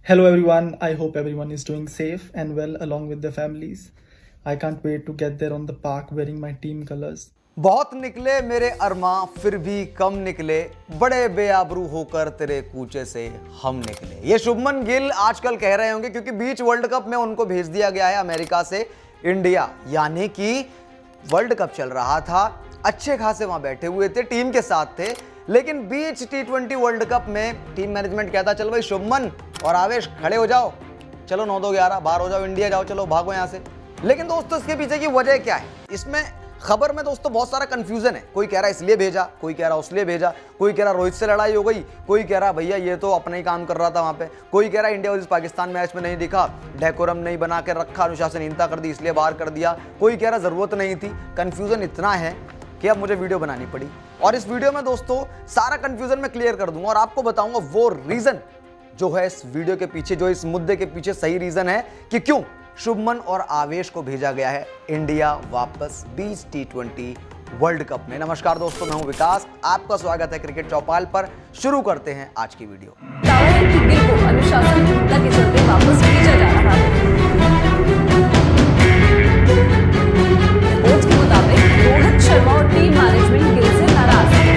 Hello everyone, I hope everyone is doing safe and well along with their families. I can't wait to get there on the park wearing my team colors. बहुत निकले मेरे अरमा फिर भी कम निकले, बड़े बेआबरू होकर तेरे कूचे से हम निकले। ये शुभमन गिल आजकल कह रहे होंगे क्योंकि बीच वर्ल्ड कप में उनको भेज दिया गया है अमेरिका से इंडिया, यानी कि वर्ल्ड कप चल रहा था, अच्छे खासे वहां बैठे हुए थे, टीम के साथ थे, लेकिन बीच T20 वर्ल्ड कप में टीम मैनेजमेंट कहता चल भाई शुभमन और आवेश खड़े हो जाओ, चलो 9-2-11 बाहर हो जाओ, इंडिया जाओ, चलो भागो यहां से। लेकिन दोस्तों इसके पीछे की वजह क्या है? इसमें खबर में दोस्तों बहुत सारा कंफ्यूजन है। कोई कह रहा है इसलिए भेजा, कोई कह रहा उसलिए भेजा, कोई कह रहा रोहित से लड़ाई हो गई, कोई कह रहा भैया ये तो अपना ही काम कर रहा था वहां पे, कोई कह रहा इंडिया वर्सेस पाकिस्तान मैच में नहीं दिखा, डेकोरम नहीं बना के रखा, अनुशासनहीनता कर दी इसलिए बाहर कर दिया, कोई कह रहा जरूरत नहीं थी। कंफ्यूजन इतना है कि अब मुझे वीडियो बनानी पड़ी और इस वीडियो में दोस्तों सारा कंफ्यूजन मैं क्लियर कर दूंगा और आपको बताऊंगा वो रीजन जो है इस वीडियो के पीछे, जो इस मुद्दे के पीछे सही रीजन है कि क्यों शुभमन और आवेश को भेजा गया है इंडिया वापस बीच T20 वर्ल्ड कप में। नमस्कार दोस्तों, मैं हूं विकास, आपका स्वागत है क्रिकेट चौपाल पर। शुरू करते हैं आज की वीडियो। दावा है कि गिल को अनुशासनहीनता के चलते वापस भेजा जा रहा है। रिपोर्ट्स के मुताबिक रोहित शर्मा और टीम मैनेजमेंट गिल से नाराज है।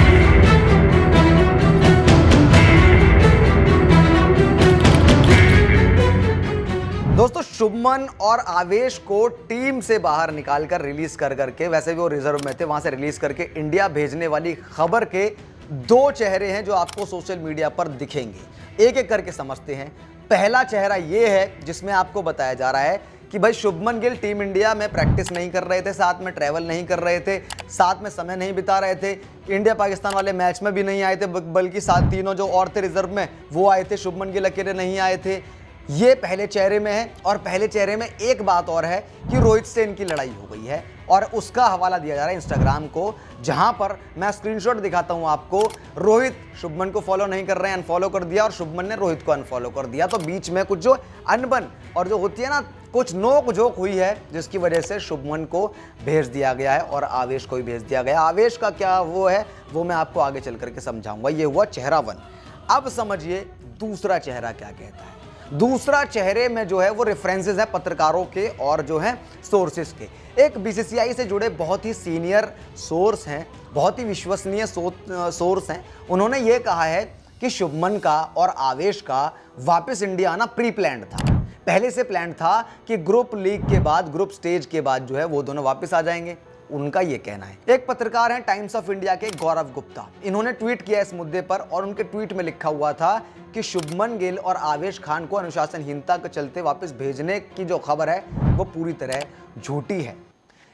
दोस्तों शुभमन और आवेश को टीम से बाहर निकालकर रिलीज कर करके, वैसे भी वो रिजर्व में थे, वहां से रिलीज करके इंडिया भेजने वाली खबर के दो चेहरे हैं जो आपको सोशल मीडिया पर दिखेंगे। एक एक करके समझते हैं। पहला चेहरा ये है जिसमें आपको बताया जा रहा है कि भाई शुभमन गिल टीम इंडिया में प्रैक्टिस नहीं कर रहे थे, साथ में ट्रैवल नहीं कर रहे थे, साथ में समय नहीं बिता रहे थे, इंडिया पाकिस्तान वाले मैच में भी नहीं आए थे, बल्कि साथ तीनों जो और थे रिजर्व में वो आए थे, शुभमन गिल अकेले नहीं आए थे। ये पहले चेहरे में है। और पहले चेहरे में एक बात और है कि रोहित से इनकी लड़ाई हो गई है और उसका हवाला दिया जा रहा है इंस्टाग्राम को, जहां पर मैं स्क्रीनशॉट दिखाता हूं आपको। रोहित शुभमन को फॉलो नहीं कर रहे हैं, अनफॉलो कर दिया, और शुभमन ने रोहित को अनफॉलो कर दिया। तो बीच में कुछ जो अनबन और जो होती है ना, कुछ नोक झोंक हुई है, जिसकी वजह से शुभमन को भेज दिया गया है और आवेश को भी भेज दिया गया। आवेश का क्या वो है वो मैं आपको आगे चल करके समझाऊंगा। ये हुआ चेहरा 1। अब समझिए दूसरा चेहरा क्या कहता है। दूसरा चेहरे में जो है वो रेफरेंसेस है पत्रकारों के और जो है सोर्सेस के। एक बीसीसीआई से जुड़े बहुत ही सीनियर सोर्स हैं, बहुत ही विश्वसनीय सोर्स हैं। उन्होंने ये कहा है कि शुभमन का और आवेश का वापस इंडिया आना प्री प्लान्ड था। पहले से प्लान था कि ग्रुप लीग के बाद, ग्रुप स्टेज के बाद जो है वो दोनों वापस आ जाएंगे, उनका ये कहना है। एक पत्रकार हैं टाइम्स ऑफ इंडिया के गौरव गुप्ता, इन्होंने ट्वीट किया इस मुद्दे पर और उनके ट्वीट में लिखा हुआ था कि शुभमन गिल और आवेश खान को अनुशासनहीनता के चलते वापस भेजने की जो खबर है वो पूरी तरह झूठी है।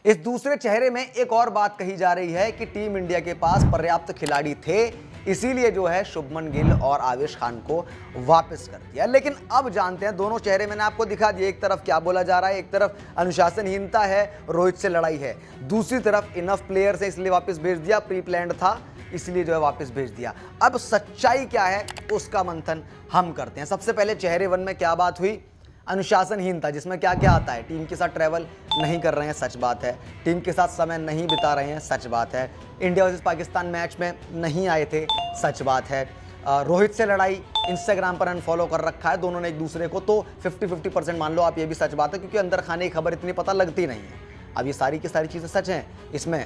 इस दूसरे चेहरे में एक और बात कही जा रही है कि टीम इंडिया के पास पर्याप्त खिलाड़ी थे, इसीलिए जो है शुभमन गिल और आवेश खान को वापस कर दिया। लेकिन अब जानते हैं, दोनों चेहरे मैंने आपको दिखा दिए। एक तरफ क्या बोला जा रहा है, एक तरफ अनुशासनहीनता है, रोहित से लड़ाई है, दूसरी तरफ इनफ प्लेयर्स है इसलिए वापस भेज दिया, प्री प्लान्ड था इसलिए जो है वापस भेज दिया। अब सच्चाई क्या है उसका मंथन हम करते हैं। सबसे पहले चेहरे 1 में क्या बात हुई, अनुशासनहीनता, जिसमें क्या क्या आता है, टीम के साथ ट्रैवल नहीं कर रहे हैं, सच बात है, टीम के साथ समय नहीं बिता रहे हैं, सच बात है, इंडिया वर्सेस पाकिस्तान मैच में नहीं आए थे, सच बात है, रोहित से लड़ाई, इंस्टाग्राम पर अनफॉलो कर रखा है दोनों ने एक दूसरे को, तो 50-50% मान लो आप, ये भी सच बात है क्योंकि अंदर खाने की खबर इतनी पता लगती नहीं है। अब ये सारी की सारी चीज़ें सच हैं इसमें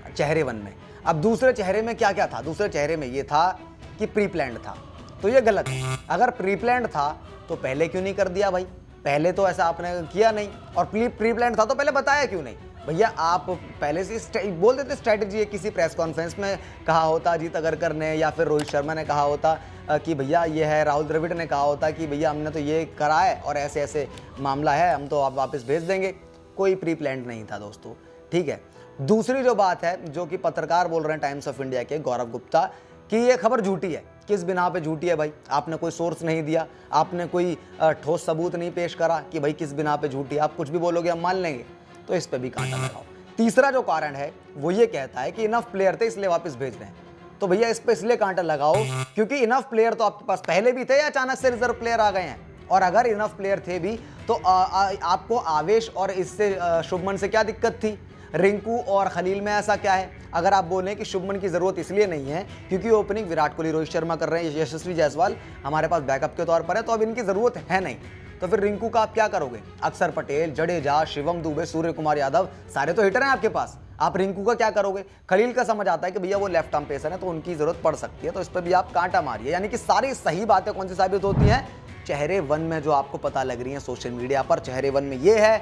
चेहरे 1 में। अब दूसरे चेहरे में क्या क्या था, दूसरे चेहरे में ये था कि प्री प्लान्ड था, तो ये गलत है। अगर प्री प्लान्ड था तो पहले क्यों नहीं कर दिया भाई, पहले तो ऐसा आपने किया नहीं, और प्री प्लान था तो पहले बताया क्यों नहीं भैया। आप पहले से बोल देते स्ट्रैटेजी है, किसी प्रेस कॉन्फ्रेंस में कहा होता अजीत अगरकर ने या फिर रोहित शर्मा ने कहा होता कि भैया ये है, राहुल द्रविड़ ने कहा होता कि भैया हमने तो ये करा है और ऐसे ऐसे मामला है, हम तो आप वापस भेज देंगे। कोई प्री प्लान नहीं था दोस्तों, ठीक है। दूसरी जो बात है, जो कि पत्रकार बोल रहे हैं टाइम्स ऑफ इंडिया के गौरव गुप्ता, कि ये खबर झूठी है। किस बिना पे झूठी है भाई, आपने कोई सोर्स नहीं दिया, आपने कोई ठोस सबूत नहीं पेश करा कि भाई किस बिना पे झूठी है, आप कुछ भी बोलोगे हम मान लेंगे, तो इस पे भी कांटा लगाओ। तीसरा जो कारण है वो ये कहता है कि इनफ प्लेयर थे इसलिए वापस भेज रहे हैं, तो भैया इस पे इसलिए कांटा लगाओ क्योंकि इनफ प्लेयर तो आपके पास पहले भी थे या अचानक से रिजर्व प्लेयर आ गए हैं। और अगर इनफ प्लेयर थे भी तो आपको आवेश और इससे शुभमन से क्या दिक्कत थी। रिंकू और खलील में ऐसा क्या है? अगर आप बोलें कि शुभमन की ज़रूरत इसलिए नहीं है क्योंकि ओपनिंग विराट कोहली, रोहित शर्मा कर रहे हैं, यशस्वी जायसवाल हमारे पास बैकअप के तौर पर है, तो अब इनकी ज़रूरत है नहीं, तो फिर रिंकू का आप क्या करोगे? अक्षर पटेल, जडेजा, शिवम दुबे, सूर्य कुमार यादव, सारे तो हिटर हैं आपके पास, आप रिंकू का क्या करोगे? खलील का समझ आता है कि भैया वो लेफ्ट आर्म पेसर है तो उनकी ज़रूरत पड़ सकती है, तो इस पर भी आप कांटा मारिए। यानी कि सारी सही बातें कौन सी साबित होती हैं? चेहरे वन में जो आपको पता लग रही है सोशल मीडिया पर, चेहरे वन में ये है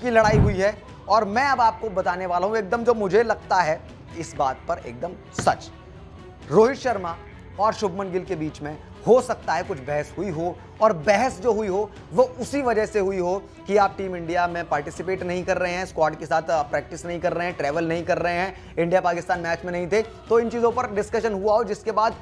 कि लड़ाई हुई है। और मैं अब आपको बताने वाला हूं एकदम जो मुझे लगता है इस बात पर एकदम सच। रोहित शर्मा और शुभमन गिल के बीच में हो सकता है कुछ बहस हुई हो, और बहस जो हुई हो वो उसी वजह से हुई हो कि आप टीम इंडिया में पार्टिसिपेट नहीं कर रहे हैं, स्क्वाड के साथ प्रैक्टिस नहीं कर रहे हैं, ट्रैवल नहीं कर रहे हैं, इंडिया पाकिस्तान मैच में नहीं थे, तो इन चीज़ों पर डिस्कशन हुआ हो, जिसके बाद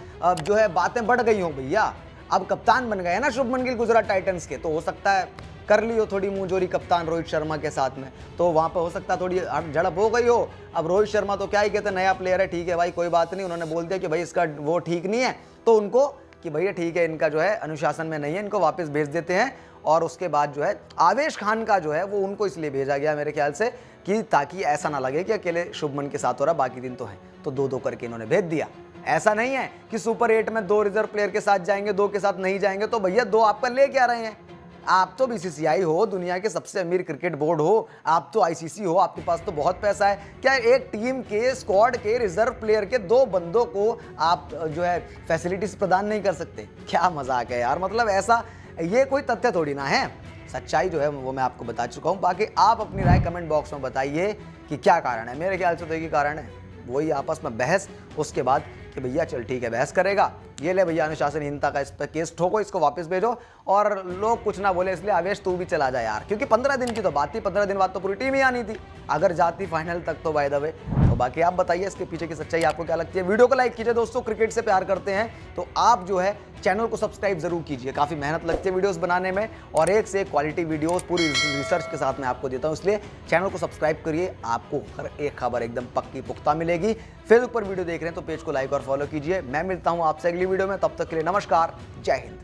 जो है बातें बढ़ गई हो। भैया अब कप्तान बन गए ना शुभमन गिल गुजरात टाइटंस के, तो हो सकता है कर ली हो थोड़ी मुंहजोरी कप्तान रोहित शर्मा के साथ में, तो वहां पे हो सकता है थोड़ी झड़प हो गई हो। अब रोहित शर्मा तो क्या ही कहते, नया प्लेयर है, ठीक है भाई कोई बात नहीं, उन्होंने बोल दिया कि भाई इसका वो ठीक नहीं है, तो उनको कि भैया ठीक है इनका जो है अनुशासन में नहीं है, इनको वापस भेज देते हैं। और उसके बाद जो है आवेश खान का जो है वो उनको इसलिए भेजा गया मेरे ख्याल से कि ताकि ऐसा ना लगे कि अकेले शुभमन के साथ हो रहा, बाकी दिन तो है, तो दो करके इन्होंने भेज दिया। ऐसा नहीं है कि सुपर 8 में 2 रिजर्व प्लेयर के साथ जाएंगे, 2 के साथ नहीं जाएंगे, तो भैया 2 आपका ले क्या रहे हैं? आप तो बीसीसीआई हो, दुनिया के सबसे अमीर क्रिकेट बोर्ड हो, आप तो आईसीसी हो, आपके पास तो बहुत पैसा है। क्या एक टीम के स्क्वाड के रिजर्व प्लेयर के 2 बंदों को आप जो है फैसिलिटीज प्रदान नहीं कर सकते? क्या मजाक है यार, मतलब ऐसा ये कोई तथ्य थोड़ी ना है, सच्चाई जो है वो मैं आपको बता चुका हूँ। बाकी आप अपनी राय कमेंट बॉक्स में बताइए कि क्या कारण है। मेरे ख्याल से तो एक ही कारण है, वही आपस में बहस, उसके बाद कि भैया चल ठीक है बहस करेगा, ये ले भैया अनुशासनहीनता का इस पर केस ठोको, इसको वापस भेजो, और लोग कुछ ना बोले इसलिए आवेश तू भी चला जा यार, क्योंकि 15 दिन की तो बात थी, 15 दिन बाद तो पूरी टीम ही आनी थी अगर जाती फाइनल तक तो बाय द वे। तो बाकी आप बताइए इसके पीछे की सच्चाई आपको क्या लगती है। वीडियो को लाइक कीजिए दोस्तों, क्रिकेट से प्यार करते हैं तो आप जो है चैनल को सब्सक्राइब जरूर कीजिए, काफ़ी मेहनत लगती है वीडियोस बनाने में, और एक से एक क्वालिटी वीडियोस पूरी रिसर्च के साथ मैं आपको देता हूं, इसलिए चैनल को सब्सक्राइब करिए, आपको हर एक खबर एकदम पक्की पुख्ता मिलेगी। फेसबुक पर वीडियो देख रहे हैं तो पेज को लाइक और फॉलो कीजिए। मैं मिलता हूं आपसे अगली वीडियो में, तब तक के लिए नमस्कार, जय हिंद।